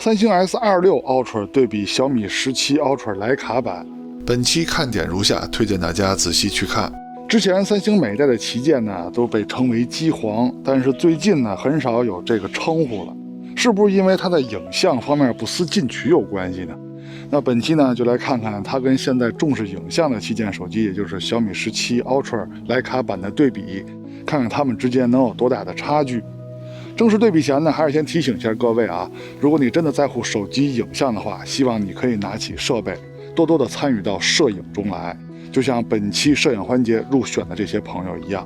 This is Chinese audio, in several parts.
三星 S26 Ultra 对比小米17 Ultra 徕卡版，本期看点如下，推荐大家仔细去看。之前三星每代的旗舰呢都被称为机皇，但是最近呢很少有这个称呼了，是不是因为它的影像方面不思进取有关系呢？那本期呢就来看看它跟现在重视影像的旗舰手机，也就是小米17 Ultra 徕卡版的对比，看看它们之间能有多大的差距。正式对比前呢，还是先提醒一下各位啊，如果你真的在乎手机影像的话，希望你可以拿起设备，多多的参与到摄影中来，就像本期摄影环节入选的这些朋友一样。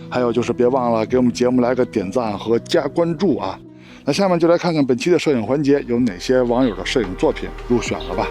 还有就是别忘了给我们节目来个点赞和加关注啊。那下面就来看看本期的摄影环节有哪些网友的摄影作品入选了吧。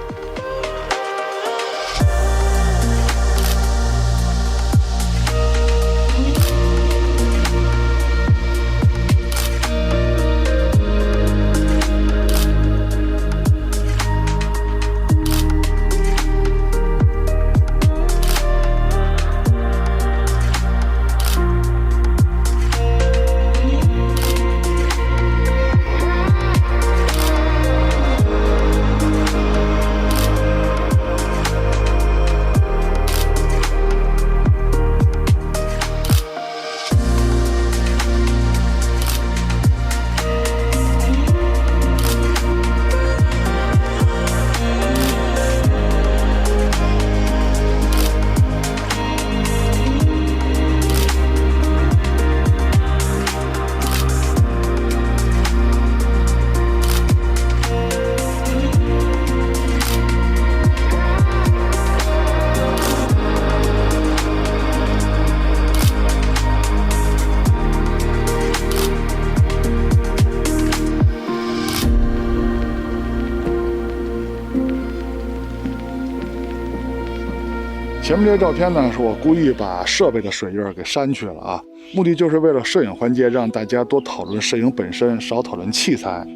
前面这些照片呢，是我故意把设备的水印给删去了啊，目的就是为了摄影环节让大家多讨论摄影本身，少讨论器材。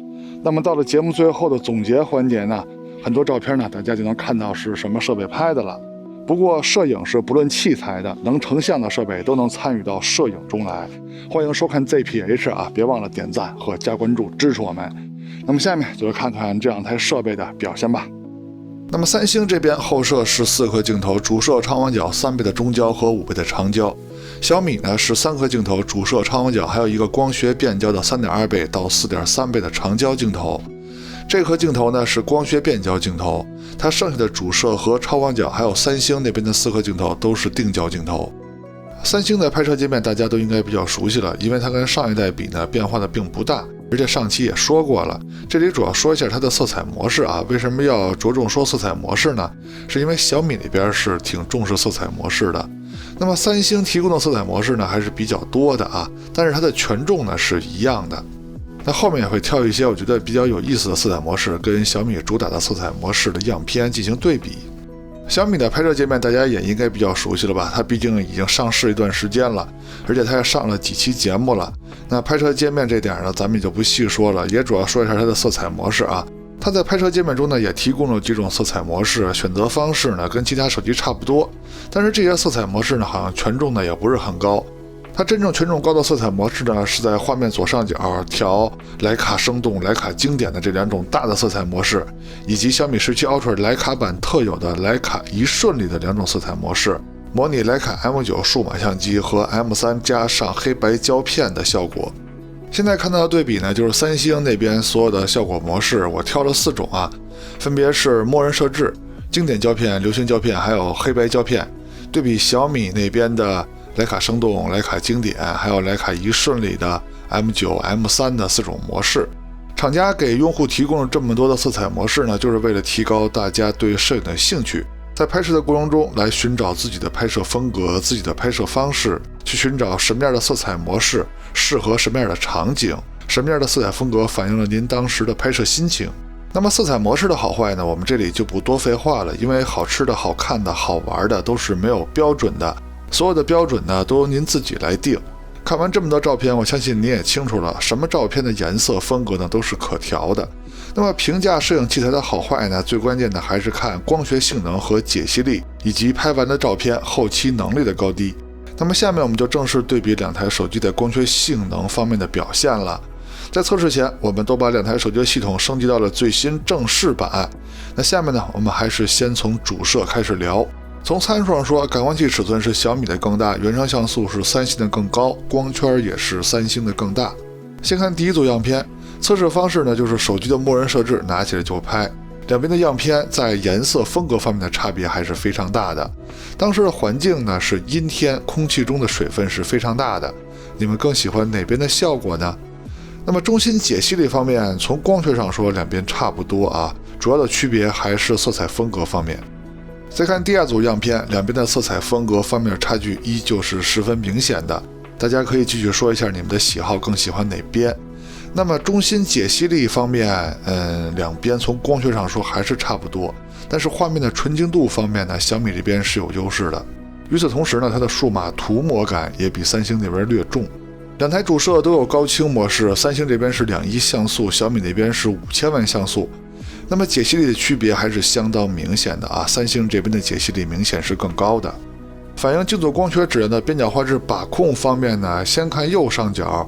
那么到了节目最后的总结环节呢，很多照片呢，大家就能看到是什么设备拍的了。不过摄影是不论器材的，能成像的设备都能参与到摄影中来。欢迎收看 ZPH 啊，别忘了点赞和加关注支持我们。那么下面就来看看这两台设备的表现吧。那么三星这边后摄是4颗镜头，主摄长广角3倍的中焦和5倍的长焦。小米呢是3颗镜头，主摄长广角，还有一个光学变焦的3.2倍到4.3倍的长焦镜头。这颗镜头呢是光学变焦镜头，它剩下的主摄和超广角还有三星那边的4颗镜头都是定焦镜头。三星的拍摄界面大家都应该比较熟悉了，因为它跟上一代比呢变化的并不大，而且上期也说过了。这里主要说一下它的色彩模式啊，为什么要着重说色彩模式呢？是因为小米那边是挺重视色彩模式的，那么三星提供的色彩模式呢还是比较多的啊，但是它的权重呢是一样的。那后面也会挑一些我觉得比较有意思的色彩模式，跟小米主打的色彩模式的样片进行对比。小米的拍摄界面大家也应该比较熟悉了吧，它毕竟已经上市一段时间了，而且它也上了几期节目了。那拍摄界面这点呢，咱们也就不细说了，也主要说一下它的色彩模式啊。它在拍摄界面中呢，也提供了几种色彩模式，选择方式呢跟其他手机差不多，但是这些色彩模式呢，好像权重呢也不是很高。它真正权重高的色彩模式呢，是在画面左上角调徕卡生动、徕卡经典的这两种大的色彩模式，以及小米17 Ultra 徕卡版特有的徕卡一瞬里的两种色彩模式，模拟徕卡 M9 数码相机和 M3 加上黑白胶片的效果。现在看到的对比呢，就是三星那边所有的效果模式，我挑了4种啊，分别是默认设置、经典胶片、流行胶片，还有黑白胶片。对比小米那边的徕卡生动、徕卡经典，还有徕卡一瞬里的 M9、M3 的4种模式。厂家给用户提供了这么多的色彩模式呢，就是为了提高大家对摄影的兴趣，在拍摄的过程中来寻找自己的拍摄风格、自己的拍摄方式，去寻找什么样的色彩模式适合什么样的场景，什么样的色彩风格反映了您当时的拍摄心情。那么色彩模式的好坏呢，我们这里就不多废话了，因为好吃的、好看的、好玩的都是没有标准的，所有的标准呢都由您自己来定。看完这么多照片，我相信你也清楚了，什么照片的颜色风格呢都是可调的。那么评价摄影器材的好坏呢，最关键的还是看光学性能和解析力，以及拍完的照片后期能力的高低。那么下面我们就正式对比两台手机在光学性能方面的表现了。在测试前，我们都把两台手机的系统升级到了最新正式版。那下面呢，我们还是先从主摄开始聊。从参数上说，感光器尺寸是小米的更大，原生像素是三星的更高，光圈也是三星的更大。先看第一组样片，测试方式呢就是手机的默认设置，拿起来就拍。两边的样片在颜色风格方面的差别还是非常大的。当时的环境呢是阴天，空气中的水分是非常大的。你们更喜欢哪边的效果呢？那么中心解析力方面，从光学上说两边差不多啊，主要的区别还是色彩风格方面。再看第二组样片，两边的色彩风格方面的差距依旧是十分明显的。大家可以继续说一下你们的喜好，更喜欢哪边？那么中心解析力方面，两边从光学上说还是差不多，但是画面的纯净度方面呢，小米这边是有优势的。与此同时呢，它的数码涂抹感也比三星那边略重。两台主摄都有高清模式，三星这边是2.1像素，小米那边是5000万像素。那么解析力的区别还是相当明显的啊，三星这边的解析力明显是更高的。反映镜组光学质量的边角画质把控方面呢，先看右上角，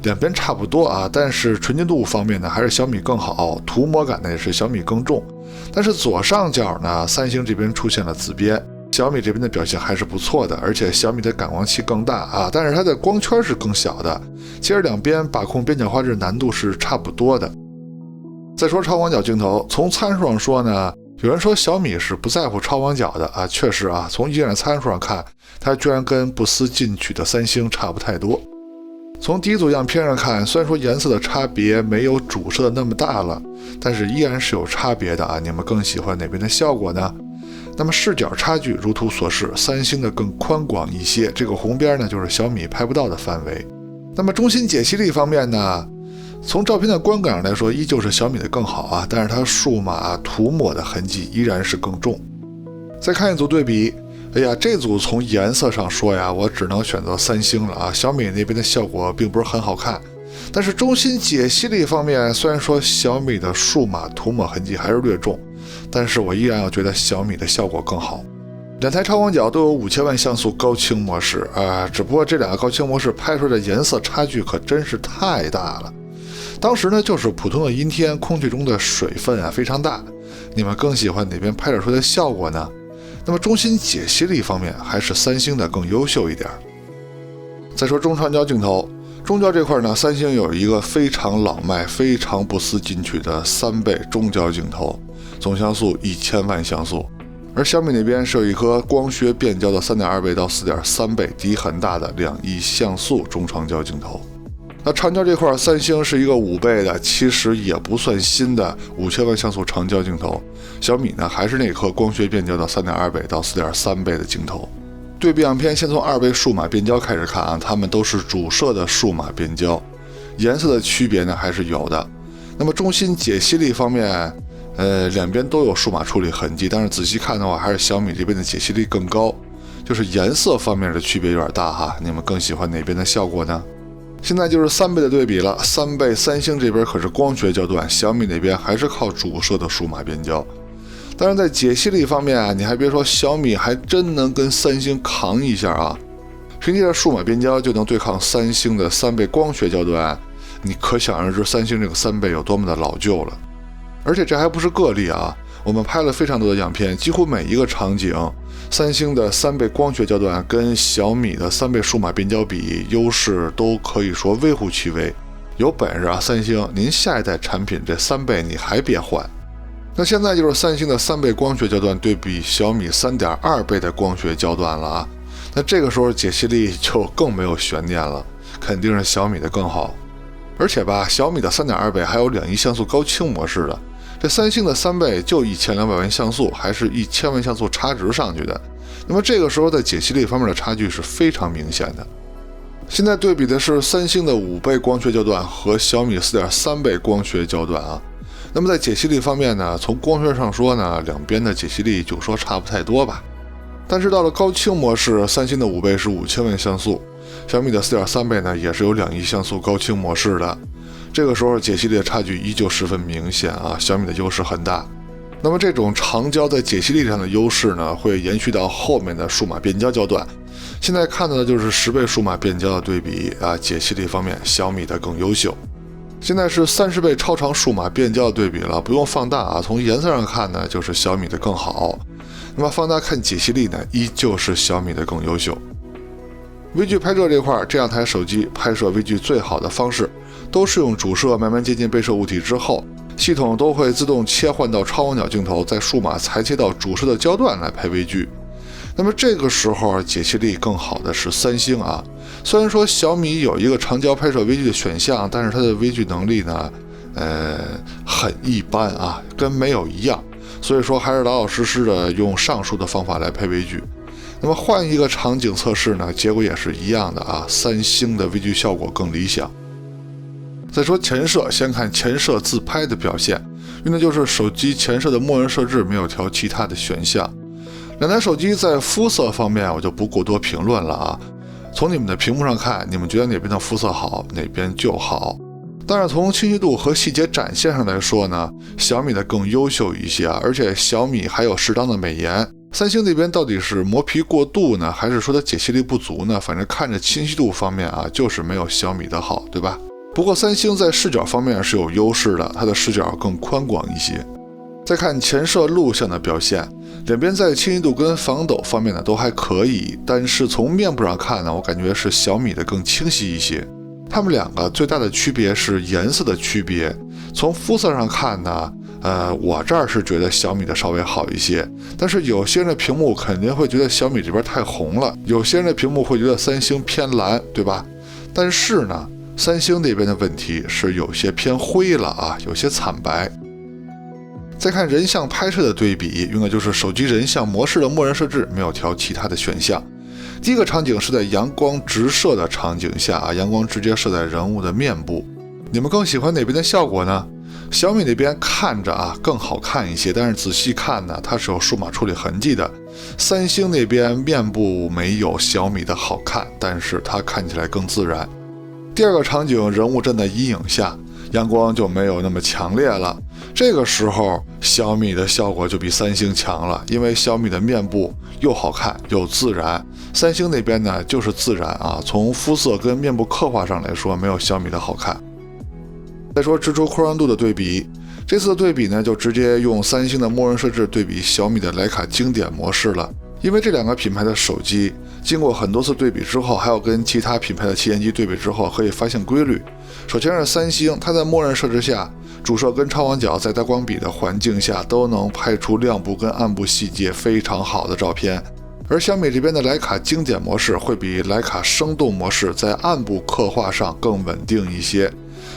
两边差不多啊，但是纯净度方面呢还是小米更好，涂抹感呢也是小米更重。但是左上角呢，三星这边出现了紫边，小米这边的表现还是不错的，而且小米的感光器更大啊，但是它的光圈是更小的。其实两边把控边角画质难度是差不多的。再说超广角镜头，从参数上说呢，有人说小米是不在乎超广角的啊，确实啊，从一眼参数上看，它居然跟不思进取的三星差不太多。从第一组样片上看，虽然说颜色的差别没有主摄的那么大了，但是依然是有差别的啊。你们更喜欢哪边的效果呢？那么视角差距如图所示，三星的更宽广一些，这个红边呢就是小米拍不到的范围。那么中心解析力方面呢，从照片的观感上来说，依旧是小米的更好啊，但是它数码涂抹的痕迹依然是更重。再看一组对比，哎呀，这组从颜色上说呀，我只能选择三星了啊，小米那边的效果并不是很好看。但是中心解析力方面，虽然说小米的数码涂抹痕迹还是略重，但是我依然要觉得小米的效果更好。两台超广角都有5000万像素高清模式啊，只不过这两个高清模式拍出来的颜色差距可真是太大了。当时呢，就是普通的阴天，空气中的水分啊非常大。你们更喜欢哪边拍摄出来的效果呢？那么中心解析力方面，还是三星的更优秀一点。再说中长焦镜头，中焦这块呢，三星有一个非常老迈、非常不思进取的3倍中焦镜头，总像素1000万像素。而小米那边是有一颗光学变焦的3.2倍到4.3倍，底很大的2.1像素中长焦镜头。那长焦这块，三星是一个5倍的，其实也不算新的5000万像素长焦镜头。小米呢，还是那颗光学变焦的3.2倍到4.3倍的镜头。对比样片，先从2倍数码变焦开始看啊，它们都是主摄的数码变焦，颜色的区别呢还是有的。那么中心解析力方面，两边都有数码处理痕迹，但是仔细看的话，还是小米这边的解析力更高，就是颜色方面的区别有点大哈。你们更喜欢哪边的效果呢？现在就是3倍的对比了，3倍三星这边可是光学焦段，小米那边还是靠主摄的数码变焦。当然在解析力方面啊，你还别说，小米还真能跟三星扛一下啊。凭借着数码变焦就能对抗三星的3倍光学焦段，你可想而知三星这个3倍有多么的老旧了。而且这还不是个例啊，我们拍了非常多的样片，几乎每一个场景，三星的3倍光学焦段跟小米的3倍数码变焦比，优势都可以说微乎其微。有本事啊，三星，您下一代产品这3倍你还别换。那现在就是三星的3倍光学焦段对比小米3.2倍的光学焦段了啊，那这个时候解析力就更没有悬念了，肯定是小米的更好。而且吧，小米的3.2倍还有2.1像素高清模式的，这三星的3倍就1200万像素，还是1000万像素差值上去的。那么这个时候在解析力方面的差距是非常明显的。现在对比的是三星的5倍光学焦段和小米4.3倍光学焦段啊。那么在解析力方面呢，从光学上说呢，两边的解析力就说差不太多吧。但是到了高清模式，三星的5倍是5000万像素，小米的4.3倍呢也是有2.1像素高清模式的。这个时候解析力的差距依旧十分明显啊，小米的优势很大。那么这种长焦在解析力上的优势呢，会延续到后面的数码变焦焦段。现在看到的就是10倍数码变焦的对比啊，解析力方面小米的更优秀。现在是30倍超长数码变焦的对比了，不用放大啊，从颜色上看呢，就是小米的更好。那么放大看解析力呢，依旧是小米的更优秀。微距拍摄这块，这两台手机拍摄微距最好的方式，都是用主摄慢慢接近被摄物体之后，系统都会自动切换到超广角镜头，在数码裁切到主摄的焦段来拍微距。那么这个时候解析力更好的是三星啊。虽然说小米有一个长焦拍摄微距的选项，但是它的微距能力呢，很一般啊，跟没有一样。所以说还是老老实实的用上述的方法来拍微距。那么换一个场景测试呢，结果也是一样的啊，三星的微距效果更理想。再说前摄，先看前摄自拍的表现，用的就是手机前摄的默认设置，没有调其他的选项。两台手机在肤色方面我就不过多评论了啊，从你们的屏幕上看，你们觉得哪边的肤色好，哪边就好。但是从清晰度和细节展现上来说呢，小米的更优秀一些啊，而且小米还有适当的美颜。三星那边到底是磨皮过度呢，还是说它解析力不足呢？反正看着清晰度方面啊，就是没有小米的好，对吧？不过三星在视角方面是有优势的，它的视角更宽广一些。再看前摄录像的表现，两边在清晰度跟防抖方面呢都还可以，但是从面部上看呢，我感觉是小米的更清晰一些。它们两个最大的区别是颜色的区别。从肤色上看呢，我这儿是觉得小米的稍微好一些，但是有些人的屏幕肯定会觉得小米这边太红了，有些人的屏幕会觉得三星偏蓝，对吧？但是呢，三星那边的问题是有些偏灰了啊，有些惨白。再看人像拍摄的对比，用的就是手机人像模式的默认设置，没有调其他的选项。第一个场景是在阳光直射的场景下啊，阳光直接射在人物的面部。你们更喜欢哪边的效果呢？小米那边看着啊更好看一些，但是仔细看呢，它是有数码处理痕迹的。三星那边面部没有小米的好看，但是它看起来更自然。第二个场景，人物站在阴影下，阳光就没有那么强烈了。这个时候小米的效果就比三星强了，因为小米的面部又好看又自然，三星那边呢就是自然啊，从肤色跟面部刻画上来说没有小米的好看。再说支出扩张度的对比，这次的对比呢就直接用三星的默认设置对比小米的徕卡经典模式了。因为这两个品牌的手机经过很多次对比之后，还有跟其他品牌的旗舰机对比之后，可以发现规律。首先是三星，它在默认设置下，主摄跟超广角在大光比的环境下都能拍出亮部跟暗部细节非常好的照片，而小米这边的徕卡经典模式会比徕卡生动模式在暗部刻画上更稳定一些。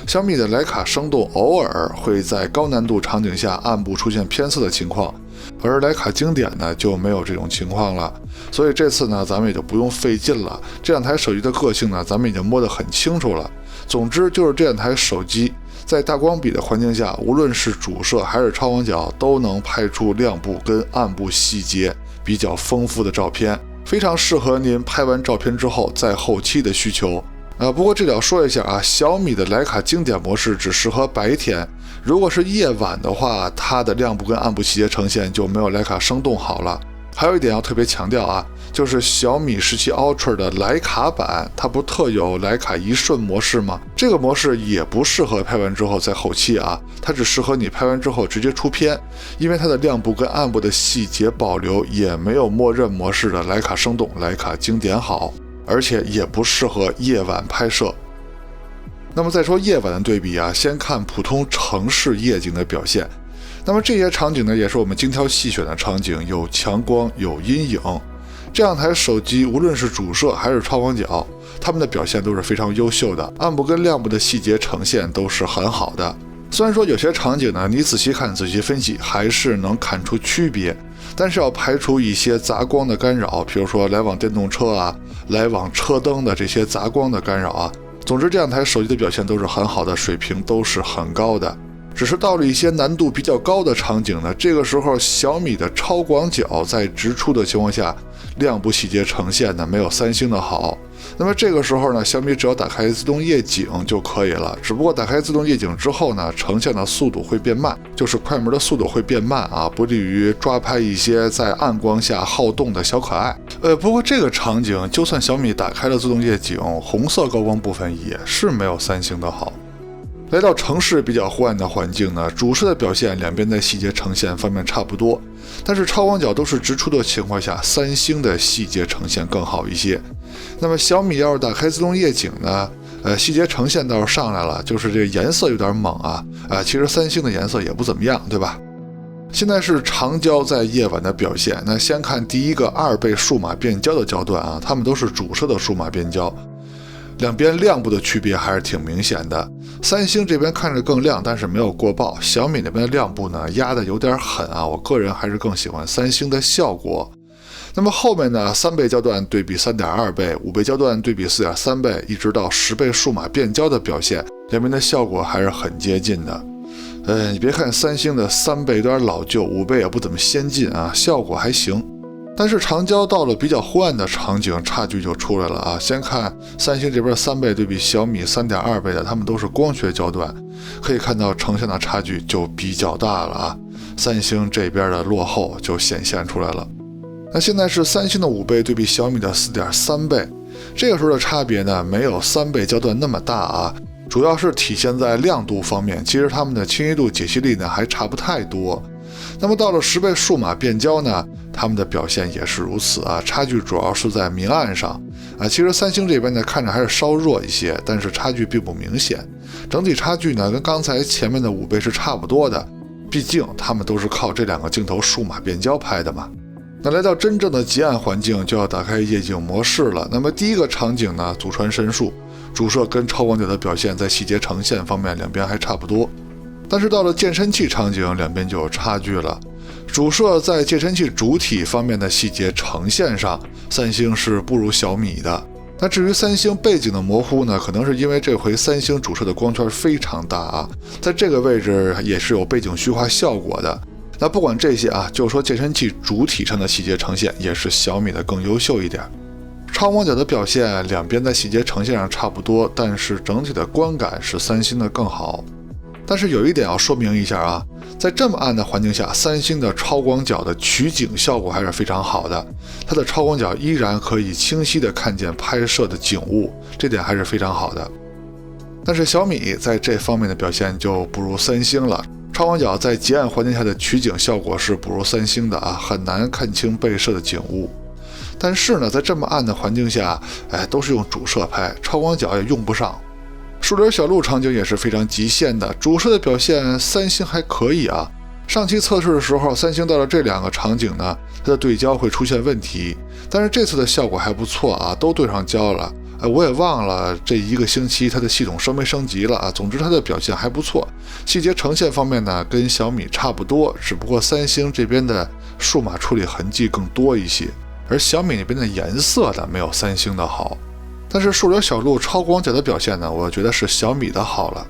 小米的徕卡生动偶尔会在高难度场景下暗部出现偏色的情况，而徕卡经典呢就没有这种情况了。所以这次呢咱们也就不用费劲了，这两台手机的个性呢咱们已经摸得很清楚了。总之就是这两台手机在大光比的环境下，无论是主摄还是超广角都能拍出亮部跟暗部细节比较丰富的照片，非常适合您拍完照片之后在后期的需求。不过这里要说一下啊，小米的徕卡经典模式只适合白天，如果是夜晚的话，它的亮部跟暗部细节呈现就没有徕卡生动好了。还有一点要特别强调啊，就是小米17 Ultra 的徕卡版，它不特有徕卡一瞬模式吗？这个模式也不适合拍完之后在后期啊，它只适合你拍完之后直接出片，因为它的亮部跟暗部的细节保留也没有默认模式的徕卡生动、徕卡经典好，而且也不适合夜晚拍摄。那么再说夜晚的对比啊，先看普通城市夜景的表现。那么这些场景呢，也是我们精挑细选的场景，有强光，有阴影。这两台手机无论是主摄还是超广角，它们的表现都是非常优秀的，暗部跟亮部的细节呈现都是很好的。虽然说有些场景呢，你仔细看、仔细分析还是能看出区别，但是要排除一些杂光的干扰，比如说来往电动车啊、来往车灯的这些杂光的干扰啊。总之，这两台手机的表现都是很好的，水平都是很高的。只是到了一些难度比较高的场景呢，这个时候小米的超广角在直出的情况下，亮部细节呈现呢没有三星的好。那么这个时候呢，小米只要打开自动夜景就可以了。只不过打开自动夜景之后呢，呈现的速度会变慢，就是快门的速度会变慢啊，不利于抓拍一些在暗光下好动的小可爱。不过这个场景就算小米打开了自动夜景，红色高光部分也是没有三星的好。来到城市比较昏暗的环境呢，主摄的表现两边在细节呈现方面差不多，但是超广角都是直出的情况下，三星的细节呈现更好一些。那么小米要是打开自动夜景呢，细节呈现倒是上来了，就是这个颜色有点猛啊，其实三星的颜色也不怎么样，对吧？现在是长焦在夜晚的表现，那先看第一个2倍数码变焦的焦段啊，它们都是主摄的数码变焦。两边亮部的区别还是挺明显的，三星这边看着更亮，但是没有过曝。小米那边的亮部呢压的有点狠啊，我个人还是更喜欢三星的效果。那么后面呢，3倍焦段对比3.2倍，5倍焦段对比4.3倍，一直到10倍数码变焦的表现，两边的效果还是很接近的。你别看三星的3倍有点老旧，5倍也不怎么先进啊，效果还行。但是长焦到了比较昏暗的场景，差距就出来了啊！先看三星这边3倍对比小米3.2倍的，它们都是光学焦段，可以看到呈现的差距就比较大了啊！三星这边的落后就显现出来了。那现在是三星的5倍对比小米的4.3倍，这个时候的差别呢，没有3倍焦段那么大啊，主要是体现在亮度方面，其实它们的清晰度、解析力呢还差不太多。那么到了10倍数码变焦呢，它们的表现也是如此啊，差距主要是在明暗上啊。其实三星这边呢看着还是稍弱一些，但是差距并不明显，整体差距呢跟刚才前面的5倍是差不多的，毕竟它们都是靠这2个镜头数码变焦拍的嘛。那来到真正的极暗环境，就要打开夜景模式了。那么第一个场景呢，祖传神树，主摄跟超广角的表现在细节呈现方面两边还差不多。但是到了健身器场景，两边就有差距了。主摄在健身器主体方面的细节呈现上，三星是不如小米的。那至于三星背景的模糊呢，可能是因为这回三星主摄的光圈非常大啊，在这个位置也是有背景虚化效果的。那不管这些啊，就说健身器主体上的细节呈现也是小米的更优秀一点。超广角的表现两边在细节呈现上差不多，但是整体的观感是三星的更好。但是有一点要说明一下啊，在这么暗的环境下，三星的超广角的取景效果还是非常好的，它的超广角依然可以清晰地看见拍摄的景物，这点还是非常好的。但是小米在这方面的表现就不如三星了，超广角在极暗环境下的取景效果是不如三星的啊，很难看清被摄的景物。但是呢，在这么暗的环境下，都是用主摄拍，超广角也用不上。树林小路场景也是非常极限的，主摄的表现三星还可以啊。上期测试的时候，三星到了这2个场景呢，它的对焦会出现问题，但是这次的效果还不错啊，都对上焦了。我也忘了这1个星期它的系统升没升级了啊。总之它的表现还不错，细节呈现方面呢跟小米差不多，只不过三星这边的数码处理痕迹更多一些，而小米那边的颜色呢没有三星的好。但是树林小路超广角的表现呢，我觉得是小米的好了。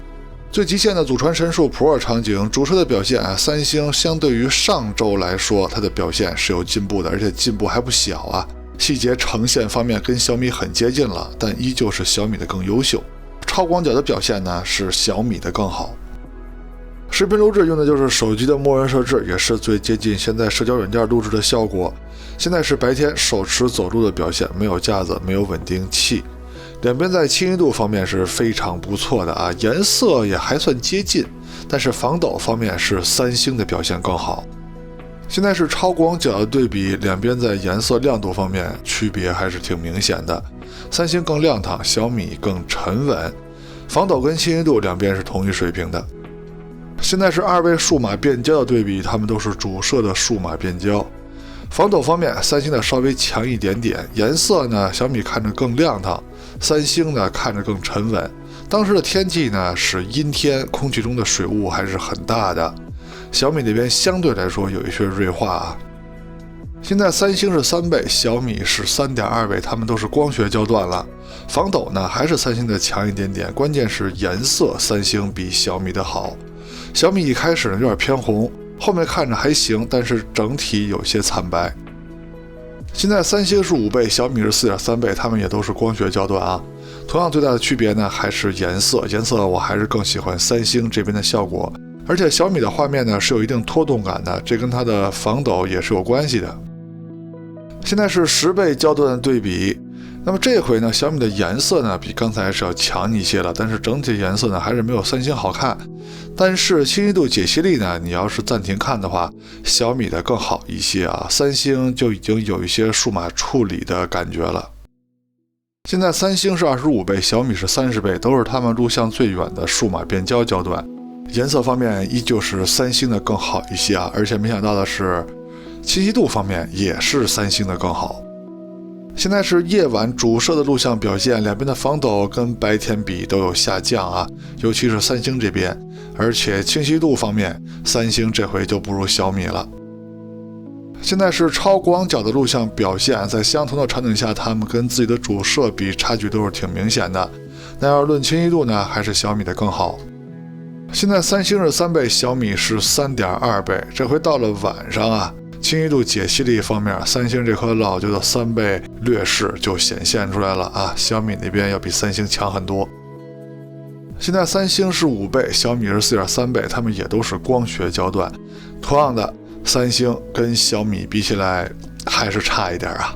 最极限的祖传神树普洱场景，主摄的表现三星相对于上周来说，它的表现是有进步的，而且进步还不小啊。细节呈现方面跟小米很接近了，但依旧是小米的更优秀。超广角的表现呢是小米的更好。视频录制用的就是手机的默认设置，也是最接近现在社交软件录制的效果。现在是白天手持走路的表现，没有架子，没有稳定器。两边在清晰度方面是非常不错的啊，颜色也还算接近，但是防抖方面是三星的表现更好。现在是超广角的对比，两边在颜色亮度方面区别还是挺明显的，三星更亮堂，小米更沉稳。防抖跟清晰度两边是同一水平的。现在是2倍数码变焦的对比，它们都是主摄的数码变焦。防抖方面，三星的稍微强一点点，颜色呢，小米看着更亮堂，三星呢看着更沉稳。当时的天气呢是阴天，空气中的水雾还是很大的。小米那边相对来说有一些锐化啊。现在三星是3倍，小米是3.2倍，它们都是光学焦段了。防抖呢还是三星的强一点点，关键是颜色三星比小米的好。小米一开始呢有点偏红，后面看着还行，但是整体有些惨白。现在三星是5倍，小米是4.3倍，它们也都是光学焦段啊。同样最大的区别呢还是颜色，我还是更喜欢三星这边的效果。而且小米的画面呢是有一定拖动感的，这跟它的防抖也是有关系的。现在是10倍焦段的对比，那么这回呢，小米的颜色呢比刚才是要强一些了，但是整体颜色呢还是没有三星好看。但是清晰度、解析力呢，你要是暂停看的话，小米的更好一些啊。三星就已经有一些数码处理的感觉了。现在三星是25倍，小米是30倍，都是他们录像最远的数码变焦焦段。颜色方面依旧是三星的更好一些啊，而且没想到的是，清晰度方面也是三星的更好。现在是夜晚主摄的录像表现，两边的防抖跟白天比都有下降啊，尤其是三星这边，而且清晰度方面，三星这回就不如小米了。现在是超广角的录像表现，在相同的场景下，他们跟自己的主摄比差距都是挺明显的。那要论清晰度呢，还是小米的更好。现在三星是3倍，小米是3.2倍，这回到了晚上啊。清晰度、解析力方面，三星这颗老旧的3倍劣势就显现出来了啊！小米那边要比三星强很多。现在三星是5倍，小米是4.3倍，它们也都是光学焦段。同样的，三星跟小米比起来还是差一点啊。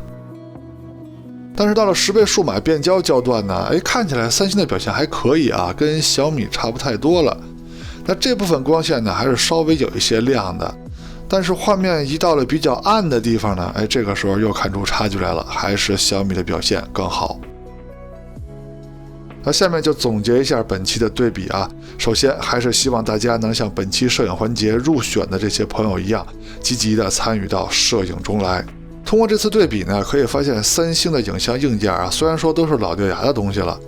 但是到了10倍数码变焦焦段呢，看起来三星的表现还可以啊，跟小米差不太多了。那这部分光线呢，还是稍微有一些亮的。但是画面一到了比较暗的地方呢，这个时候又看出差距来了，还是小米的表现更好。那下面就总结一下本期的对比啊。首先还是希望大家能像本期摄影环节入选的这些朋友一样，积极的参与到摄影中来。通过这次对比呢，可以发现三星的影像硬件啊，虽然说都是老掉牙的东西了，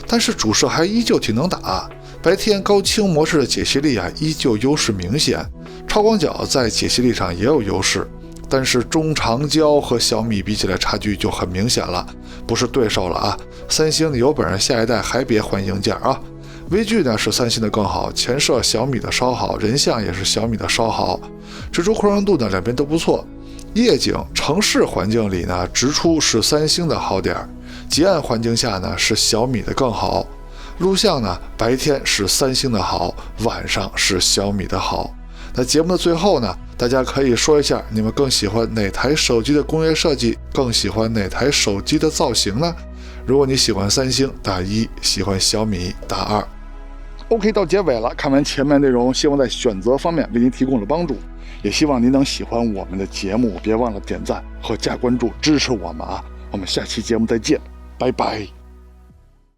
但是主摄还依旧挺能打。白天高清模式的解析力啊，依旧优势明显。超广角在解析力上也有优势，但是中长焦和小米比起来差距就很明显了，不是对手了啊！三星你有本事下一代还别换硬件啊！微距呢是三星的更好，前摄小米的稍好，人像也是小米的稍好，直出扩张度呢两边都不错。夜景城市环境里呢，直出是三星的好点，极暗环境下呢是小米的更好。录像呢，白天是三星的好，晚上是小米的好。那节目的最后呢，大家可以说一下你们更喜欢哪台手机的工业设计，更喜欢哪台手机的造型呢？如果你喜欢三星，打1；喜欢小米，打2。OK， 到结尾了，看完前面内容，希望在选择方面为您提供了帮助，也希望您能喜欢我们的节目，别忘了点赞和加关注支持我们啊！我们下期节目再见，拜拜。